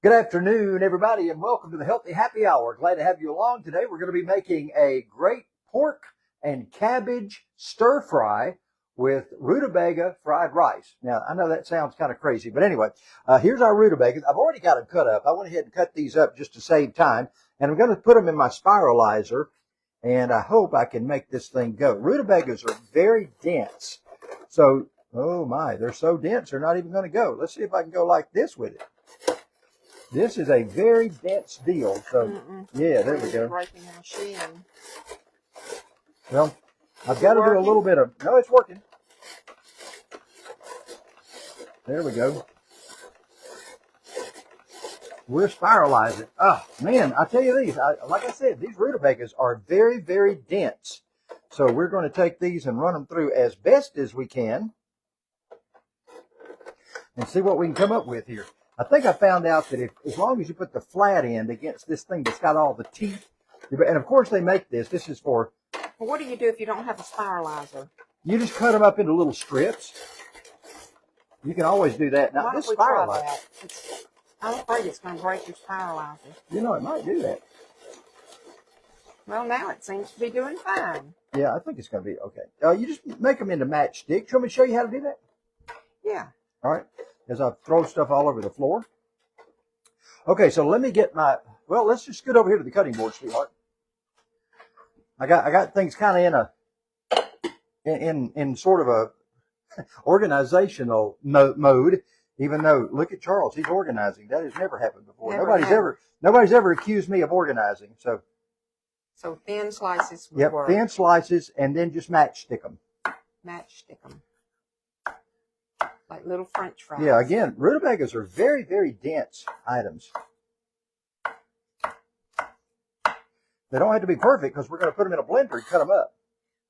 Good afternoon, everybody, and welcome to the Healthy Happy Hour. Glad to have you along today. We're going to be making a great pork and cabbage stir fry with rutabaga fried rice. Now, I know that sounds kind of crazy, but anyway, here's our rutabagas. I've already got them cut up. I went ahead and cut these up just to save time, and I'm going to put them in my spiralizer, and I hope I can make this thing go. Rutabagas are very dense, so, oh my, they're so dense, they're not even going to go. Let's see if I can go like this with it. This is a very dense deal, so yeah, there we go. Breaking the machine. Well, I've got to do a little bit of, no, it's working. There we go. We're spiralizing. Oh, man, I tell you these, like I said, these rutabagas are very, very dense. So we're going to take these and run them through as best as we can and see what we can come up with here. I think I found out that as long as you put the flat end against this thing that's got all the teeth, and of course they make this is for... Well, what do you do if you don't have a spiralizer? You just cut them up into little strips. You can always do that. Now, this spiralizer... I'm afraid it's going to break your spiralizer. You know, it might do that. Well, now it seems to be doing fine. Yeah, I think it's going to be okay. You just make them into matchsticks. You want me to show you how to do that? Yeah. All right. As I throw stuff all over the floor. Okay, so let me get my, well, let's just scoot over here to the cutting board, sweetheart. I got things kind of in sort of a organizational mode, even though, look at Charles, he's organizing. That has never happened before. Nobody's ever accused me of organizing. So thin slices would yep, work. Thin slices, and then just matchstick them. Matchstick them. Like little French fries. Yeah, again, rutabagas are very, very dense items. They don't have to be perfect because we're going to put them in a blender and cut them up.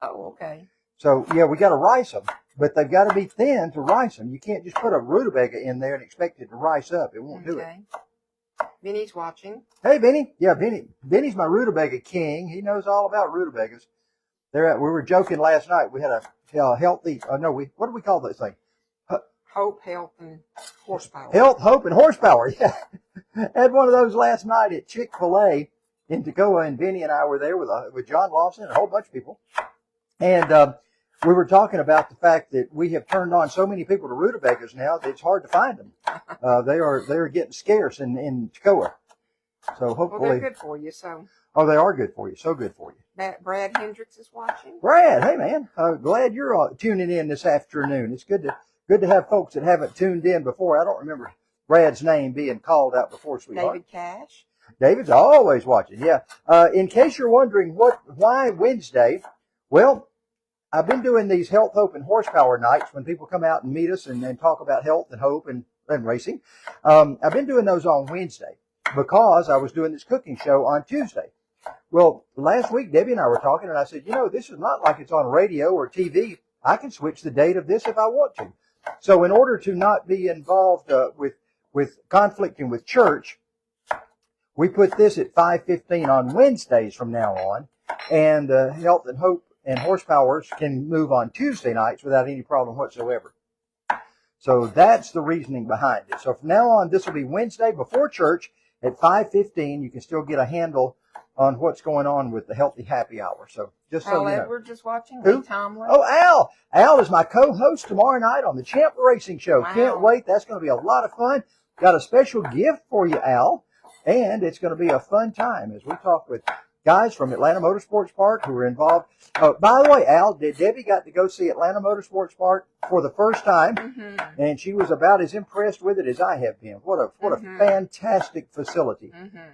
Oh, okay. So, yeah, we got to rice them, but they've got to be thin to rice them. You can't just put a rutabaga in there and expect it to rice up. It won't do it. Benny's watching. Hey, Benny. Yeah, Benny. Benny's my rutabaga king. He knows all about rutabagas. We were joking last night. We had a healthy, what do we call this thing? Hope, health, and horsepower. Health, hope, and horsepower. Yeah. Had one of those last night at Chick-fil-A in Toccoa, and Benny and I were there with John Lawson and a whole bunch of people. And we were talking about the fact that we have turned on so many people to rutabagas now that it's hard to find them. They are getting scarce in Toccoa. So hopefully. Well, they're good for you, so. Oh, they are good for you. So good for you. Brad Hendricks is watching. Brad, hey man, glad you're tuning in this afternoon. It's good to have folks that haven't tuned in before. I don't remember Brad's name being called out before, sweetheart. David Cash. David's always watching, yeah. In case you're wondering why Wednesday, well, I've been doing these health, hope, and horsepower nights when people come out and meet us and talk about health and hope and racing. I've been doing those on Wednesday because I was doing this cooking show on Tuesday. Well, last week, Debbie and I were talking, and I said, this is not like it's on radio or TV. I can switch the date of this if I want to. So in order to not be involved with conflicting with church, we put this at 5:15 on Wednesdays from now on, and Health and Hope and Horsepowers can move on Tuesday nights without any problem whatsoever. So that's the reasoning behind it. So from now on, this will be Wednesday before church at 5:15. You can still get a handle on what's going on with the Healthy Happy Hour. So just so Al you know. Edwards is watching. Who? Tomlin. Oh, Al. Al is my co-host tomorrow night on the Champ Racing Show. Wow. Can't wait. That's going to be a lot of fun. Got a special gift for you, Al. And it's going to be a fun time as we talk with guys from Atlanta Motorsports Park who are involved. By the way, Al, Debbie got to go see Atlanta Motorsports Park for the first time, and she was about as impressed with it as I have been. What a fantastic facility.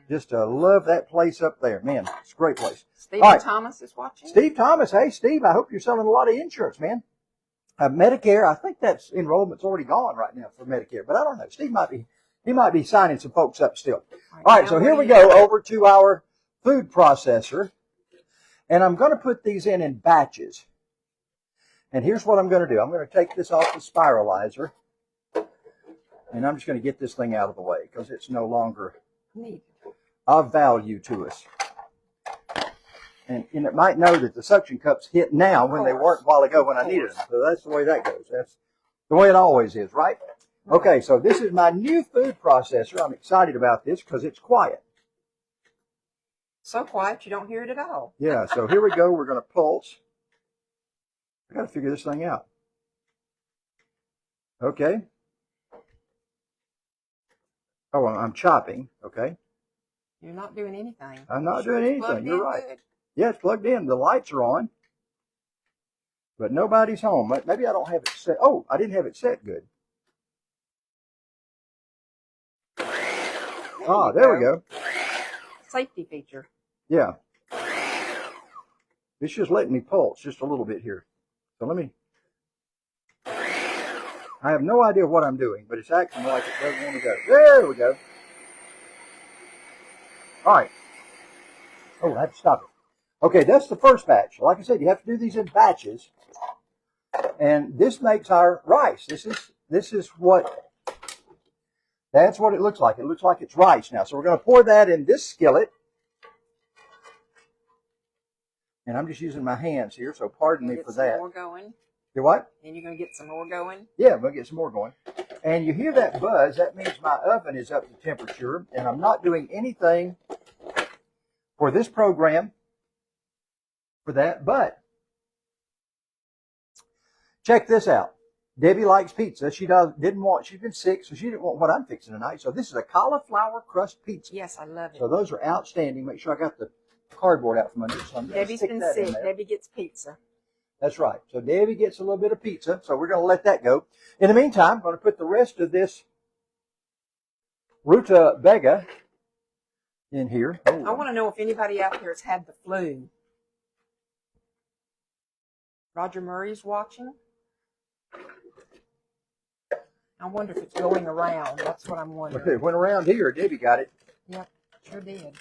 Just love that place up there. Man, it's a great place. Stephen Thomas is watching. Steve Thomas. Hey, Steve, I hope you're selling a lot of insurance, man. Medicare, I think that's enrollment's already gone right now for Medicare, but I don't know. Steve might be signing some folks up still. All right, so here we go over to our food processor, and I'm going to put these in batches. And here's what I'm going to do. I'm going to take this off the spiralizer, and I'm just going to get this thing out of the way because it's no longer of value to us. And it might know that the suction cups hit now when they weren't a while ago when I needed them. So that's the way that goes. That's the way it always is, right? Okay, so this is my new food processor. I'm excited about this because it's quiet. So quiet you don't hear it at all. Yeah, so here we go. We're going to pulse. I got to figure this thing out. Okay. Oh, I'm chopping. Okay. You're not doing anything. I'm not doing anything. You're right. Good. Yeah, it's plugged in. The lights are on. But nobody's home. Maybe I don't have it set. Oh, I didn't have it set good. There we go. Safety feature. Yeah. It's just letting me pulse just a little bit here. So let me. I have no idea what I'm doing, but it's acting like it doesn't want to go. There we go. All right. Oh, I have to stop it. Okay, that's the first batch. Like I said, you have to do these in batches. And this makes our rice. This is what, that's what it looks like. It looks like it's rice now. So we're going to pour that in this skillet. And I'm just using my hands here, so pardon me for that. More going. Do what? And you're going to get some more going? Yeah, we'll get some more going. And you hear that buzz, that means my oven is up to temperature, and I'm not doing anything for this program for that, but check this out. Debbie likes pizza. She's been sick, so she didn't want what I'm fixing tonight. So this is a cauliflower crust pizza. Yes, I love it. So those are outstanding. Make sure I got the cardboard out from under. So Debbie's been sick. Debbie gets pizza. That's right. So Debbie gets a little bit of pizza. So we're going to let that go. In the meantime, I'm going to put the rest of this rutabaga in here. Oh. I want to know if anybody out here has had the flu. Roger Murray's watching. I wonder if it's going around. That's what I'm wondering. Okay, it went around here. Debbie got it. Yep, sure did.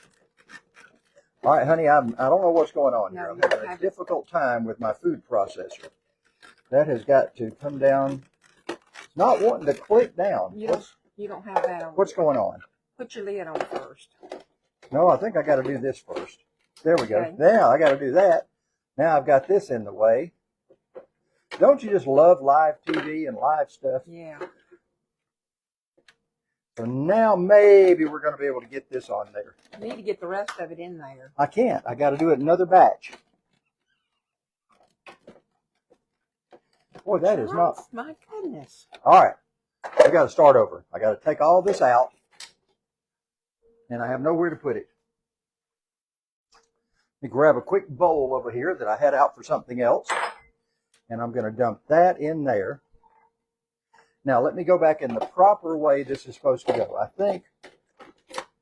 All right, honey, I don't know what's going on here. I'm having a difficult time with my food processor. That has got to come down. It's not wanting to click down. You don't have that on. What's going on? Put your lid on first. No, I think I got to do this first. There we go. Okay. Now I got to do that. Now I've got this in the way. Don't you just love live TV and live stuff? Yeah. So now maybe we're going to be able to get this on there. You need to get the rest of it in there. I can't. I got to do it another batch. Boy, that is not. My goodness. All right. I got to start over. I got to take all this out. And I have nowhere to put it. Let me grab a quick bowl over here that I had out for something else. And I'm going to dump that in there. Now, let me go back in the proper way this is supposed to go. I think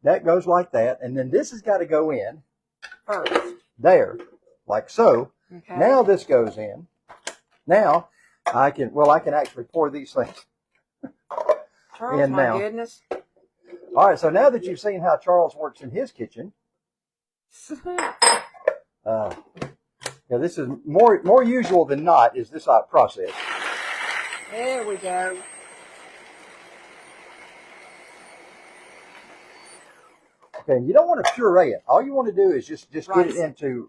that goes like that. And then this has got to go in first. There, like so. Okay. Now this goes in. Now, I can actually pour these things Charles, in now. My goodness. All right, so now that you've seen how Charles works in his kitchen, this is more usual than not is this process. There we go. Okay, you don't want to puree it. All you want to do is just get it into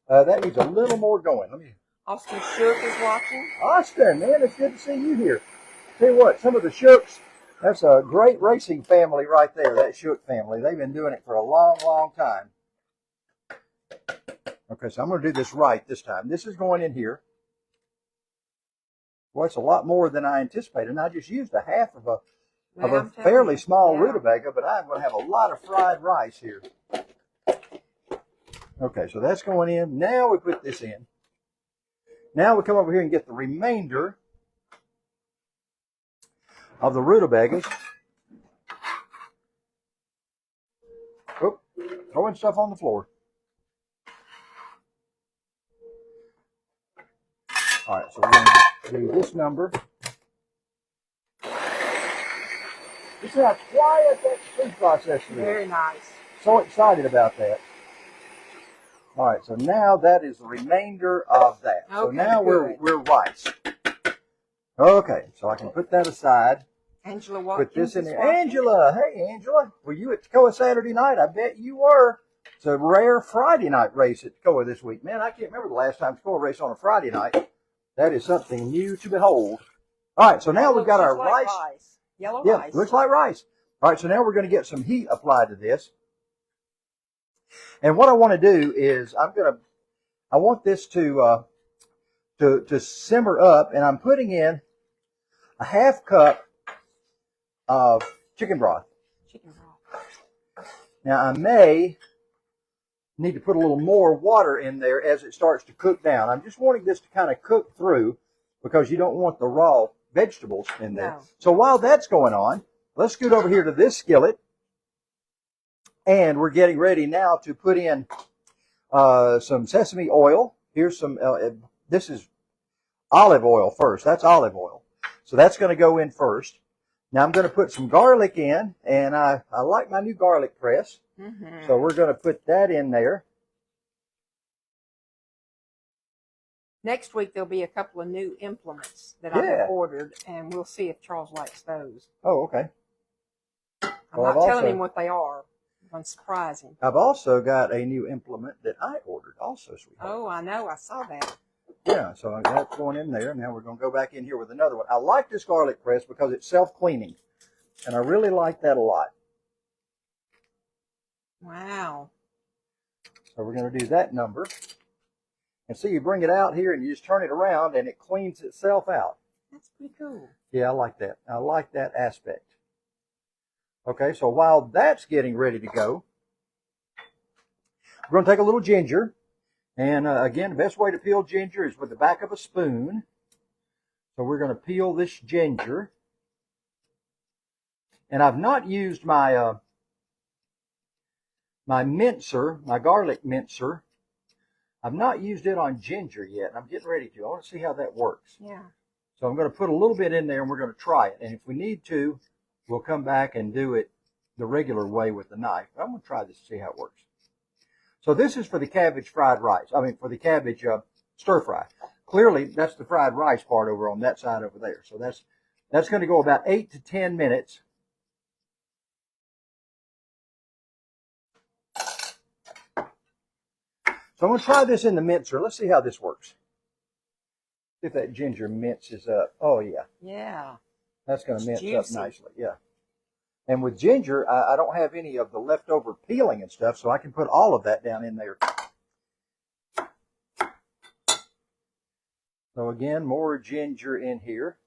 that needs a little more going. Let me. Austin Shook is watching. Austin, man, it's good to see you here. Tell you what, some of the Shooks, that's a great racing family right there, that Shook family. They've been doing it for a long, long time. Okay, so I'm going to do this right this time. This is going in here. Boy, it's a lot more than I anticipated. And I just used a half of a fairly small rutabaga, but I'm going to have a lot of fried rice here. Okay, so that's going in. Now we put this in. Now we come over here and get the remainder of the rutabagas. Oh, throwing stuff on the floor. All right, so we're going to do this number. This is how quiet that food processor is. Very nice. So excited about that. All right, so now that is the remainder of that. Okay, so now we're rice. Okay, so I can put that aside. Angela Watkins. Put this in there. Angela, hey Angela, were you at Toccoa Saturday night? I bet you were. It's a rare Friday night race at Toccoa this week. Man, I can't remember the last time Toccoa raced on a Friday night. That is something new to behold. All right, so now we've got Looks our just like rice. Yellow Yeah, rice. looks like rice. All right, so now we're going to get some heat applied to this. And what I want to do is I want this to simmer up, and I'm putting in a half cup of chicken broth. Chicken broth. Now I may need to put a little more water in there as it starts to cook down. I'm just wanting this to kind of cook through because you don't want the raw vegetables in there. No. So while that's going on, let's scoot over here to this skillet. And we're getting ready now to put in some sesame oil. Here's some, this is olive oil first. That's olive oil. So that's going to go in first. Now I'm going to put some garlic in, and I like my new garlic press. Mm-hmm. So we're going to put that in there. Next week there'll be a couple of new implements that I have ordered, and we'll see if Charles likes those. Oh, okay. I'm not telling him what they are. I'm surprising. I've also got a new implement that I ordered also, sweetheart. Oh, I know. I saw that. Yeah, so that's going in there. Now we're going to go back in here with another one. I like this garlic press because it's self-cleaning, and I really like that a lot. Wow. So we're going to do that number. And see, you bring it out here and you just turn it around and it cleans itself out. That's pretty cool. Yeah, I like that. I like that aspect. Okay, so while that's getting ready to go, we're going to take a little ginger. And again, the best way to peel ginger is with the back of a spoon. So we're going to peel this ginger. And I've not used my my mincer, my garlic mincer. I've not used it on ginger yet. I'm getting ready to. I want to see how that works. Yeah. So I'm going to put a little bit in there and we're going to try it. And if we need to, we'll come back and do it the regular way with the knife. But I'm going to try this to see how it works. So this is for the cabbage fried rice. I mean, for the cabbage stir fry. Clearly, that's the fried rice part over on that side over there. So that's going to go about 8 to 10 minutes. So I'm going to try this in the mincer. Let's see how this works. See if that ginger minces up. Oh, yeah. Yeah. That's going to mince juicy. up nicely. Yeah. And with ginger, I don't have any of the leftover peeling and stuff, so I can put all of that down in there. So again, more ginger in here.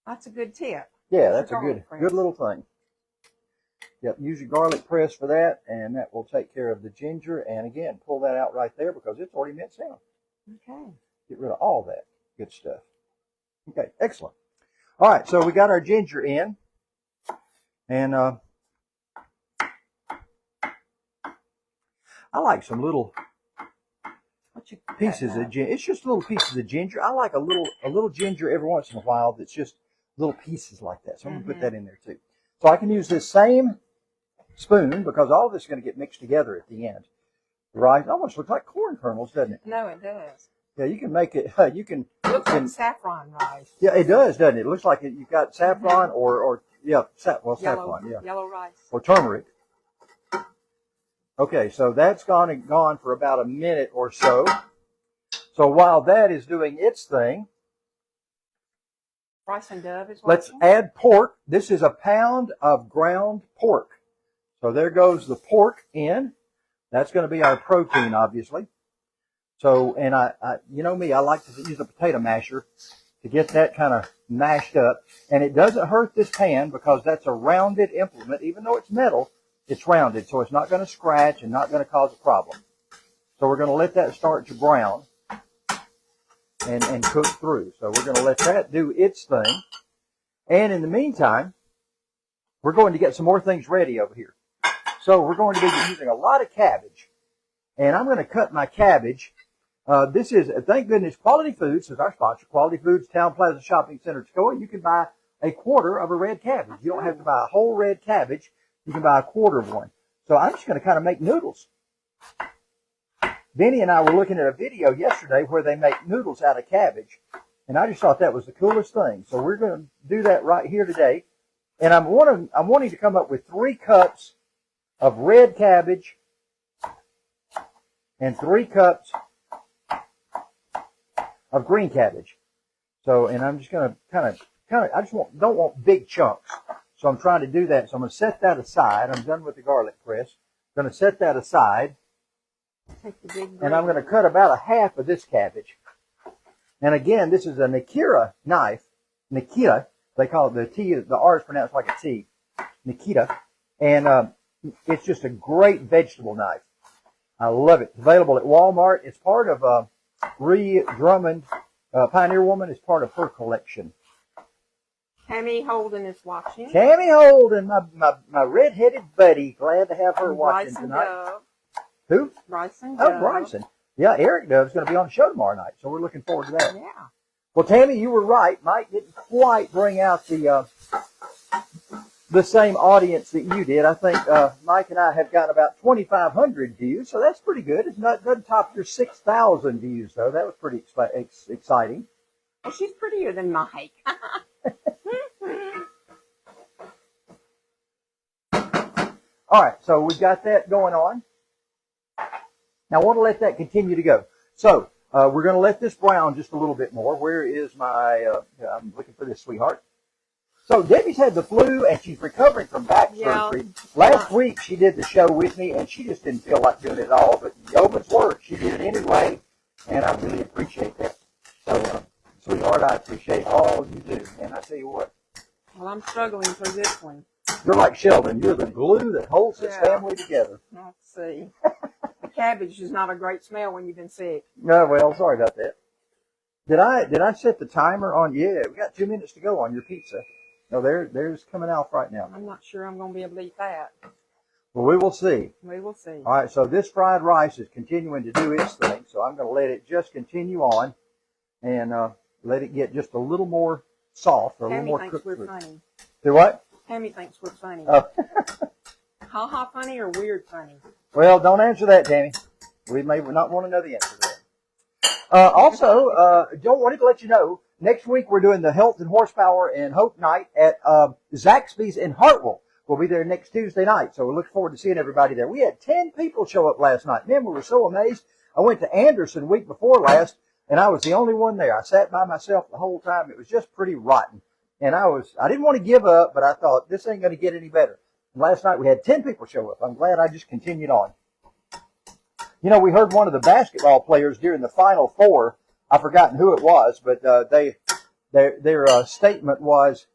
That's a good tip. Yeah, that's a good little thing. Yep, use your garlic press for that, and that will take care of the ginger. And again, pull that out right there because it's already minced down. Okay. Get rid of all that good stuff. Okay, excellent. All right, so we got our ginger in. And I like some little pieces of ginger. It's just little pieces of ginger. I like a little ginger every once in a while that's just little pieces like that. So I'm going to put that in there too. So I can use this same spoon because all of this is going to get mixed together at the end. The rice almost looks like corn kernels, doesn't it? No, it does. Yeah, you can make it. You can. It looks like saffron rice. Yeah, it does, doesn't it? It looks like you've got saffron or yeah, saffron, yeah. Yellow rice. Or turmeric. Okay, so that's gone for about a minute or so. So while that is doing its thing, Rice and Dove is let's add pork. This is a pound of ground pork. So there goes the pork in. That's going to be our protein, obviously. So, and I you know me, I like to use a potato masher to get that kind of mashed up. And it doesn't hurt this pan because that's a rounded implement. Even though it's metal, it's rounded. So it's not going to scratch and not going to cause a problem. So we're going to let that start to brown and cook through. So we're going to let that do its thing. And in the meantime, we're going to get some more things ready over here. So we're going to be using a lot of cabbage. And I'm going to cut my cabbage. This is, thank goodness, Quality Foods is our sponsor. Quality Foods, Town Plaza Shopping Center, Toccoa. You can buy a quarter of a red cabbage. You don't have to buy a whole red cabbage. You can buy a quarter of one. So I'm just going to kind of make noodles. Benny and I were looking at a video yesterday where they make noodles out of cabbage. And I just thought that was the coolest thing. So we're going to do that right here today. And I'm wanting to come up with 3 cups of red cabbage and 3 cups of green cabbage. So, and I'm just going to kind of, I just don't want big chunks. So I'm trying to do that. So I'm going to set that aside. I'm done with the garlic press. I'm going to set that aside. And I'm going to cut about a half of this cabbage. And again, this is a Nikita knife. Nikita. They call it the T, the R is pronounced like a T. Nikita. And it's just a great vegetable knife. I love it. It's available at Walmart. It's part of Ree Drummond, Pioneer Woman. It's part of her collection. Tammy Holden is watching. Tammy Holden, my red-headed buddy. Glad to have her watching Bryson tonight. Dove. Who? Bryson Dove. Oh, Bryson. Yeah, Eric Dove's going to be on the show tomorrow night, so we're looking forward to that. Yeah. Well, Tammy, you were right. Mike didn't quite bring out the same audience that you did. I think Mike and I have got about 2,500 views, so that's pretty good. It doesn't top your 6,000 views, though. That was pretty exciting. Well, she's prettier than Mike. All right, so we've got that going on. Now, I want to let that continue to go. So, we're going to let this brown just a little bit more. Where is my, I'm looking for this, sweetheart. So, Debbie's had the flu, and she's recovering from back surgery. Last week, she did the show with me, and she just didn't feel like doing it at all. But yeoman's work, she did it anyway, and I really appreciate that. So, sweetheart, I appreciate all you do. And I tell you what. Well, I'm struggling through this one. You're like Sheldon. You're the glue that holds this family together. Let's see. The cabbage is not a great smell when you've been sick. No, well, sorry about that. Did I set the timer on? Yeah, we got 2 minutes to go on your pizza. No, there's coming off right now. I'm not sure I'm going to be able to eat that. Well, we will see. We will see. All right, so this fried rice is continuing to do its thing, so I'm going to let it just continue on and let it get just a little more soft or a little more cooked. Tammy thinks we're funny. Do what? Tammy thinks we're funny. Oh. Ha-ha funny or weird funny? Well, don't answer that, Tammy. We may not want to know the answer to that. Also, Joe wanted to let you know, next week we're doing the Health and Horsepower and Hope Night at Zaxby's in Hartwell. We'll be there next Tuesday night, so we look forward to seeing everybody there. We had 10 people show up last night. Man, we were so amazed. I went to Anderson week before last, and I was the only one there. I sat by myself the whole time. It was just pretty rotten. And I didn't want to give up, but I thought, this ain't going to get any better. And last night we had 10 people show up. I'm glad I just continued on. You know, we heard one of the basketball players during the Final Four. I've forgotten who it was, but their statement was,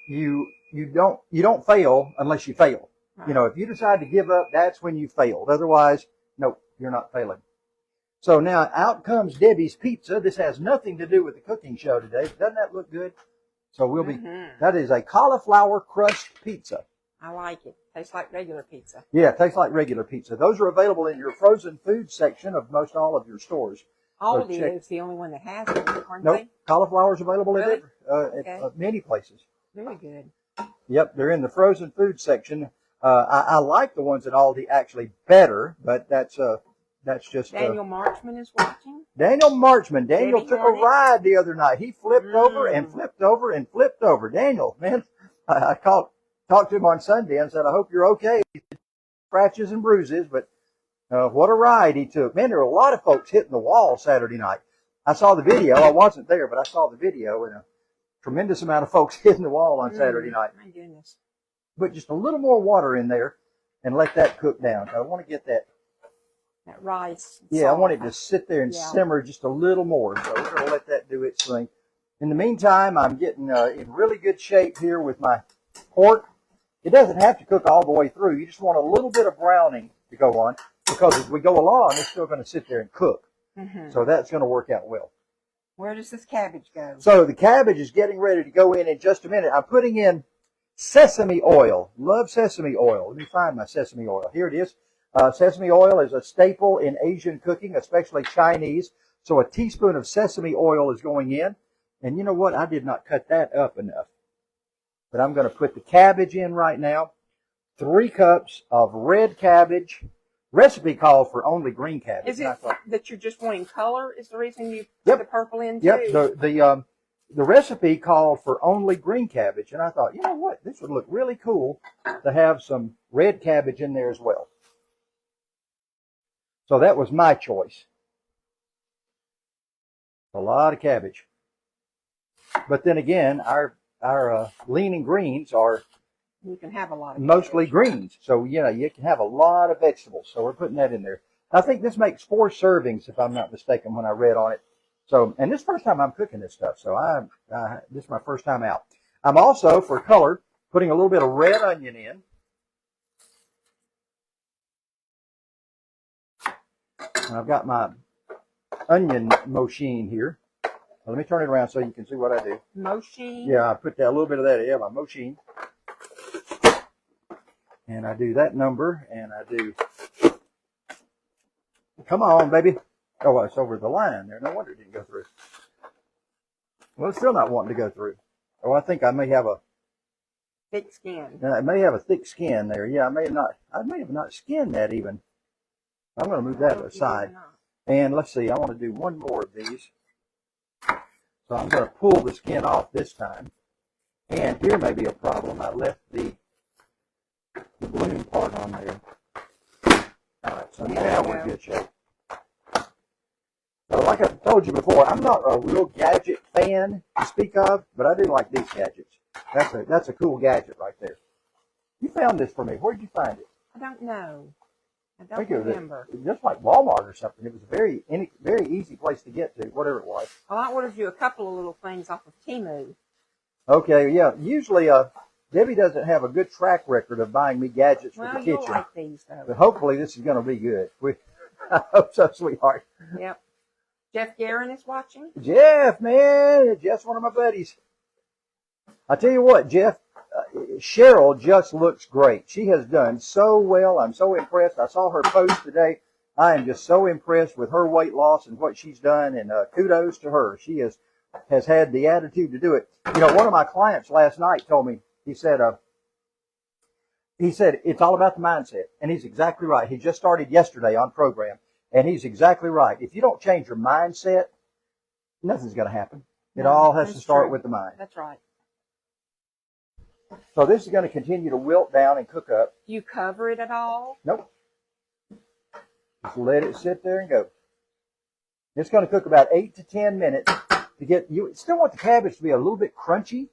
you don't fail unless you fail. Right. You know, if you decide to give up, that's when you failed. Otherwise, no, you're not failing. So now out comes Debbie's pizza. This has nothing to do with the cooking show today. Doesn't that look good? So we'll be, that is a cauliflower crust pizza. I like it. Tastes like regular pizza. Yeah, it tastes like regular pizza. Those are available in your frozen food section of most all of your stores. Aldi is the only one that has it, aren't they? Nope, cauliflower is available really? at many places. Very good. Yep, they're in the frozen food section. I like the ones at Aldi actually better, but that's just... Daniel Marchman is watching. Daniel Marchman. Daniel took a ride the other night. He flipped over and flipped over and flipped over. Daniel, man, I talked to him on Sunday and said, I hope you're okay. Scratches and bruises, but what a ride he took. Man, there were a lot of folks hitting the wall Saturday night. I saw the video. I wasn't there, but I saw the video, and a tremendous amount of folks hitting the wall on Saturday night. My goodness. Put just a little more water in there and let that cook down. I want to get that rice. Yeah, I want it to sit there and simmer just a little more. So we're going to let that do its thing. In the meantime, I'm getting in really good shape here with my pork. It doesn't have to cook all the way through. You just want a little bit of browning to go on, because as we go along, it's still going to sit there and cook. So that's going to work out well. Where does this cabbage go? So the cabbage is getting ready to go in just a minute. I'm putting in sesame oil. Love sesame oil. Let me find my sesame oil. Here it is. Sesame oil is a staple in Asian cooking, especially Chinese. So a teaspoon of sesame oil is going in. And you know what? I did not cut that up enough. But I'm going to put the cabbage in right now. 3 cups of red cabbage. Recipe called for only green cabbage. Is it that you're just wanting color? Is the reason you put the purple in too? Yep. The recipe called for only green cabbage. And I thought, you know what? This would look really cool to have some red cabbage in there as well. So that was my choice. A lot of cabbage. But then again, our lean and greens are You can have a lot of mostly greens. So, you know, you can have a lot of vegetables. So we're putting that in there. I think this makes 4 servings, if I'm not mistaken, when I read on it. So, and this is the first time I'm cooking this stuff. So this is my first time out. I'm also, for color, putting a little bit of red onion in. And I've got my onion machine here. Let me turn it around so you can see what I do. Machine? Yeah, I put that, a little bit of that in my machine. And I do that number, and I do, come on, baby. Oh, it's over the line there. No wonder it didn't go through. Well, it's still not wanting to go through. Oh, I think I may have a thick skin. I may have a thick skin there. Yeah, I may have not skinned that even. I'm going to move that aside. And let's see, I want to do one more of these. So I'm going to pull the skin off this time. And here may be a problem. I left the bloom part on there. All right, so now we're in good shape. So like I told you before, I'm not a real gadget fan to speak of, but I do like these gadgets. That's a cool gadget right there. You found this for me. Where did you find it? I don't know. I don't remember. It was just like Walmart or something. It was a very easy place to get to, whatever it was. Well, I ordered you a couple of little things off of Temu. Okay, yeah. Usually, Debbie doesn't have a good track record of buying me gadgets for the kitchen. You'll like these, though. But hopefully this is going to be good. I hope so, sweetheart. Yep. Jeff Guerin is watching. Jeff, man. Jeff's one of my buddies. I tell you what, Jeff, Cheryl just looks great. She has done so well. I'm so impressed. I saw her post today. I am just so impressed with her weight loss and what she's done, and kudos to her. She has had the attitude to do it. You know, one of my clients last night told me, he said it's all about the mindset, and he's exactly right. He just started yesterday on program, and he's exactly right. If you don't change your mindset, nothing's going to happen. It all has to start with the mind. That's right. So this is going to continue to wilt down and cook up. Do you cover it at all? Nope. Just let it sit there and go. It's going to cook about 8 to 10 minutes to get, you still want the cabbage to be a little bit crunchy,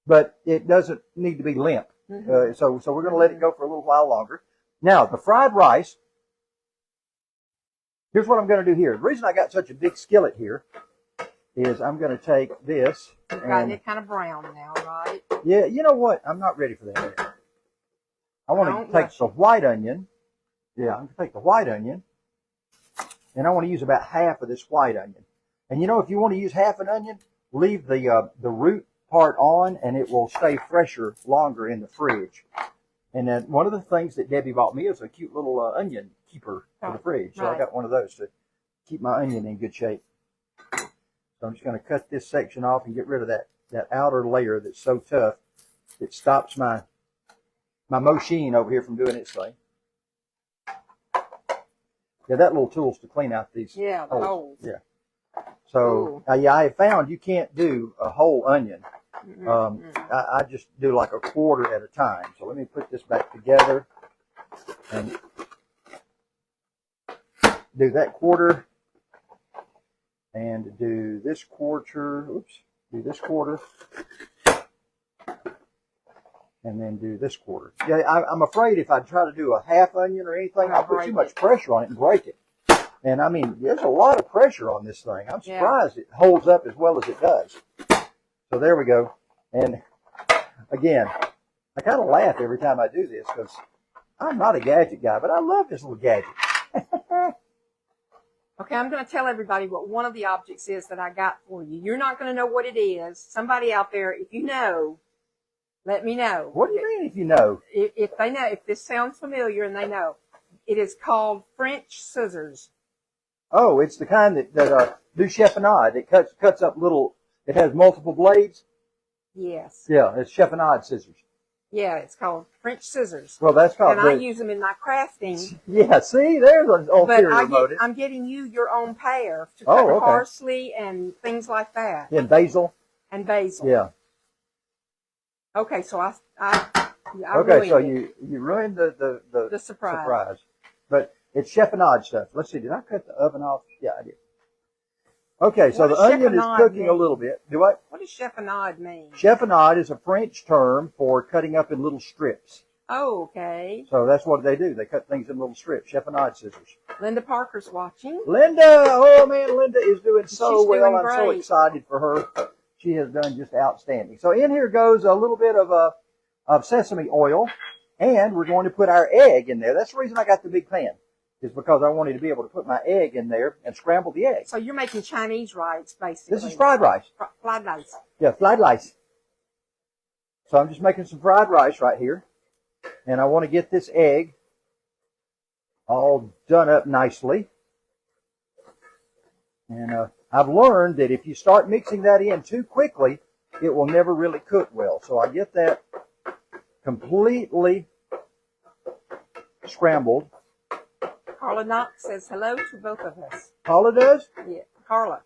but it doesn't need to be limp. Mm-hmm. So we're going to let it go for a little while longer. Now, the fried rice, here's what I'm going to do here. The reason I got such a big skillet here is I'm going to take this. You've got it kind of brown now, right? Yeah, you know what? I'm not ready for that yet. I want to take the white onion. Yeah, I'm going to take the white onion, and I want to use about half of this white onion. And you know, if you want to use half an onion, leave the root part on, and it will stay fresher longer in the fridge. And then one of the things that Debbie bought me is a cute little onion keeper for the fridge. So I got one of those to keep my onion in good shape. So I'm just going to cut this section off and get rid of that outer layer that's so tough. It stops my machine over here from doing its thing. Yeah, that little tool's to clean out these holes. Yeah. So, I have found you can't do a whole onion. I just do like a quarter at a time. So let me put this back together and do that quarter. And do this quarter, do this quarter, and then do this quarter. Yeah, I'm afraid if I try to do a half onion or anything, I'll put too much pressure on it and break it. And I mean, there's a lot of pressure on this thing. I'm surprised it holds up as well as it does. So there we go. And again, I kind of laugh every time I do this because I'm not a gadget guy, but I love this little gadget. Okay, I'm going to tell everybody what one of the objects is that I got for you. You're not going to know what it is. Somebody out there, if you know, let me know. What do you mean if you know? If they know, if this sounds familiar and they know. It is called French scissors. Oh, it's the kind that do chiffonade. It cuts up little, it has multiple blades? Yes. Yeah, it's chiffonade scissors. Yeah, it's called French scissors. Well, that's called. And I use them in my crafting. Yeah, see, there's an ulterior motive. I'm getting you your own pair to cut parsley and things like that. And basil. And basil. Yeah. Okay, so I okay, so you ruined the surprise. But it's chiffonade stuff. Let's see, did I cut the oven off? Yeah, I did. Okay, so What the does onion is chiffonade cooking a mean? little bit. Do what? What does chiffonade mean? Chiffonade is a French term for cutting up in little strips. Oh, okay. So that's what they do. They cut things in little strips. Chiffonade scissors. Linda Parker's watching. Linda, oh man, Linda is doing so She's well. doing I'm so great. excited for her. She has done just outstanding. So in here goes a little bit of sesame oil, and we're going to put our egg in there. That's the reason I got the big pan, is because I wanted to be able to put my egg in there and scramble the egg. So you're making Chinese rice, basically. This is fried rice. Fried rice. Yeah, fried rice. So I'm just making some fried rice right here, and I want to get this egg all done up nicely. And I've learned that if you start mixing that in too quickly, it will never really cook well. So I get that completely scrambled. Carla Knox says hello to both of us. Carla does? Yeah, Carla.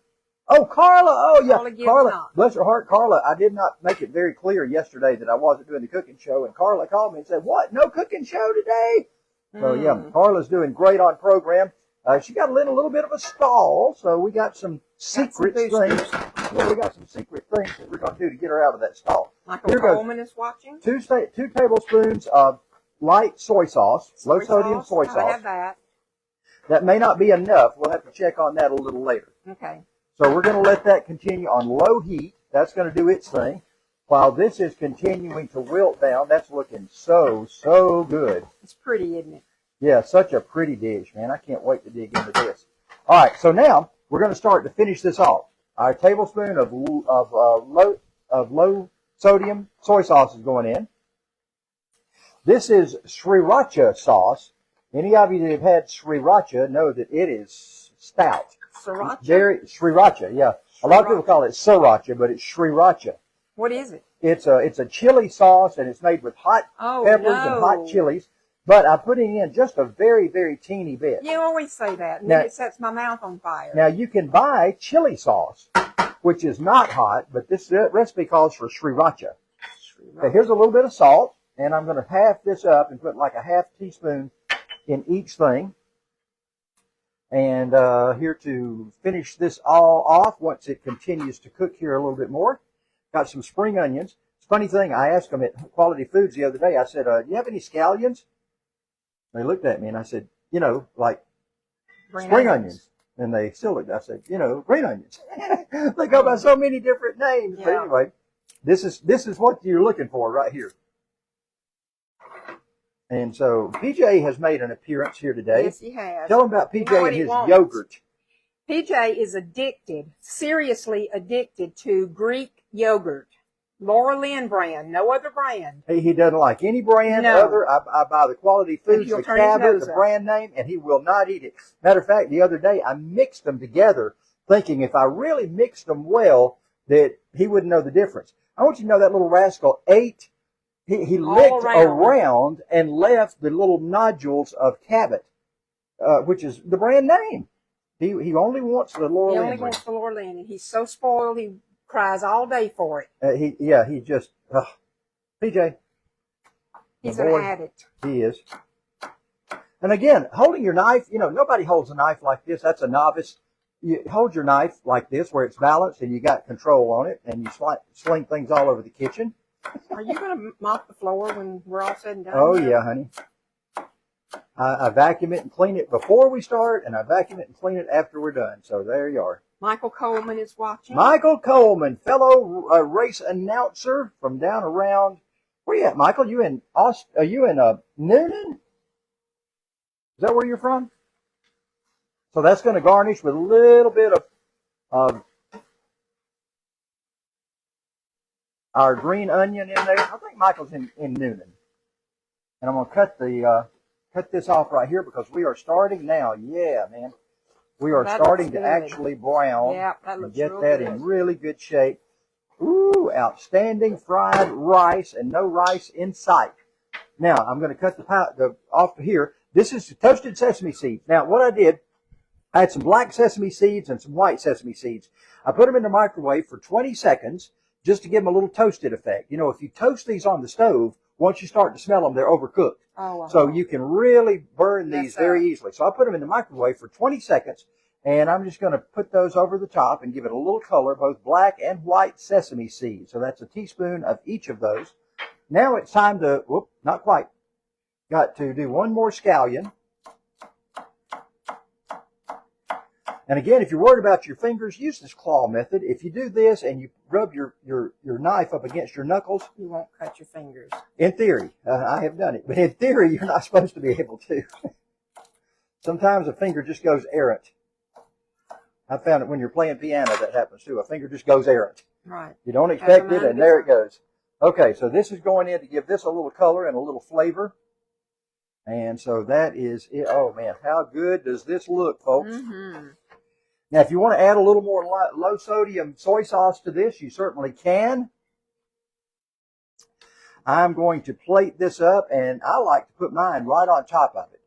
Oh, Carla. Oh, yeah. Carla gives Carla. not. Bless her heart, Carla. I did not make it very clear yesterday that I wasn't doing the cooking show. And Carla called me and said, what? No cooking show today? So, yeah, Carla's doing great on program. She got in a little bit of a stall, so we got some secret things. Yeah, we got some secret things that we're going to do to get her out of that stall. Michael Coleman is watching. 2 tablespoons of light soy sauce, low sodium soy sauce. I have that. That may not be enough. We'll have to check on that a little later. Okay. So we're going to let that continue on low heat. That's going to do its thing. While this is continuing to wilt down, that's looking so, so good. It's pretty, isn't it? Yeah, such a pretty dish, man. I can't wait to dig into this. All right, so now we're going to start to finish this off. Our tablespoon of low sodium soy sauce is going in. This is sriracha sauce. Any of you that have had sriracha know that it is stout. Sriracha? Sriracha, yeah. A lot of people call it sriracha, but it's sriracha. What is it? It's a chili sauce, and it's made with hot peppers and hot chilies. But I put in just a very, very teeny bit. You always say that, and Now, then it sets my mouth on fire. Now, you can buy chili sauce, which is not hot, but this recipe calls for sriracha. Okay, here's a little bit of salt, and I'm going to half this up and put like a half teaspoon in each thing. And here to finish this all off, once it continues to cook here a little bit more, got some spring onions. It's a funny thing, I asked them at Quality Foods the other day, I said, do you have any scallions? They looked at me and I said, like spring onions. And they still looked. I said, green onions. They go by so many different names. Yeah. But anyway, this is what you're looking for right here. And so PJ has made an appearance here today. Yes, he has. Tell him about PJ and his yogurt. PJ is addicted, seriously addicted to Greek yogurt. Laura Lynn brand, no other brand. He doesn't like any brand other. I buy the Quality Foods, the Cabbage, the brand name, and he will not eat it. Matter of fact, the other day I mixed them together, thinking if I really mixed them well, that he wouldn't know the difference. I want you to know that little rascal ate. He licked around and left the little nodules of Cabbage, which is the brand name. He only wants the Laura Lynn. He only wants the Laura Lynn, and he's so spoiled. He cries all day for it. He just PJ. He's an addict. He is. And again, holding your knife, nobody holds a knife like this. That's a novice. You hold your knife like this where it's balanced and you got control on it, and you sling things all over the kitchen. Are you going to mop the floor when we're all said and done? Oh, yeah, honey. I vacuum it and clean it before we start, and I vacuum it and clean it after we're done. So there you are. Michael Coleman is watching. Michael Coleman, fellow race announcer from down around. Where you at, Michael? Are you in Noonan? Is that where you're from? So that's going to garnish with a little bit of our green onion in there. I think Michael's in Noonan. And I'm going to cut this off right here because we are starting now. Yeah, man. We are starting to actually brown and get that in really good shape. Ooh, outstanding fried rice and no rice in sight. Now, I'm going to cut the off here. This is toasted sesame seeds. Now, what I did, I had some black sesame seeds and some white sesame seeds. I put them in the microwave for 20 seconds just to give them a little toasted effect. If you toast these on the stove, once you start to smell them, they're overcooked. Oh, wow. So you can really burn these very easily. So I put them in the microwave for 20 seconds, And I'm just going to put those over the top and give it a little color, both black and white sesame seeds. So that's a teaspoon of each of those. Now it's time to, whoop, not quite. Got to do one more scallion. And again, if you're worried about your fingers, use this claw method. If you do this and you rub your knife up against your knuckles, you won't cut your fingers. In theory, I have done it, but in theory, you're not supposed to be able to. Sometimes a finger just goes errant. I found it when you're playing piano that happens too. A finger just goes errant. Right. You don't expect it, and there it goes. Okay, so this is going in to give this a little color and a little flavor. And so that is it. Oh, man, how good does this look, folks? Mm-hmm. Now, if you want to add a little more low-sodium soy sauce to this, you certainly can. I'm going to plate this up, and I like to put mine right on top of it.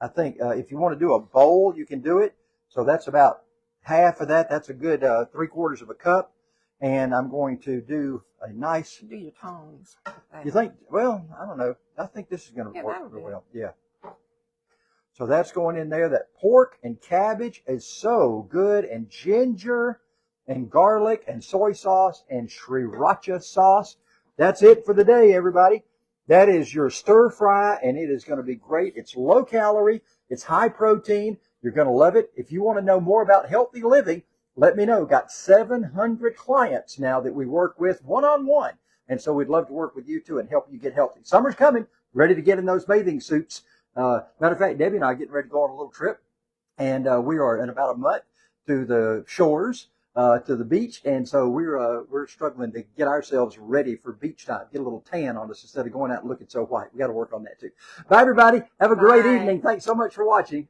I think if you want to do a bowl, you can do it. So that's about half of that. That's a good 3/4 of a cup. And I'm going to do a nice... Do your tongs. You think? Well, I don't know. I think this is going to work real well. Yeah. So that's going in there. That pork and cabbage is so good. And ginger and garlic and soy sauce and sriracha sauce. That's it for the day, everybody. That is your stir fry, and it is going to be great. It's low calorie. It's high protein. You're going to love it. If you want to know more about healthy living, let me know. Got 700 clients now that we work with one-on-one. And so we'd love to work with you too and help you get healthy. Summer's coming. Ready to get in those bathing suits. Matter of fact, Debbie and I are getting ready to go on a little trip. And we are in about a month to the shores, to the beach. And so we're struggling to get ourselves ready for beach time. Get a little tan on us instead of going out and looking so white. We got to work on that too. Bye, everybody. Have a great evening. Thanks so much for watching.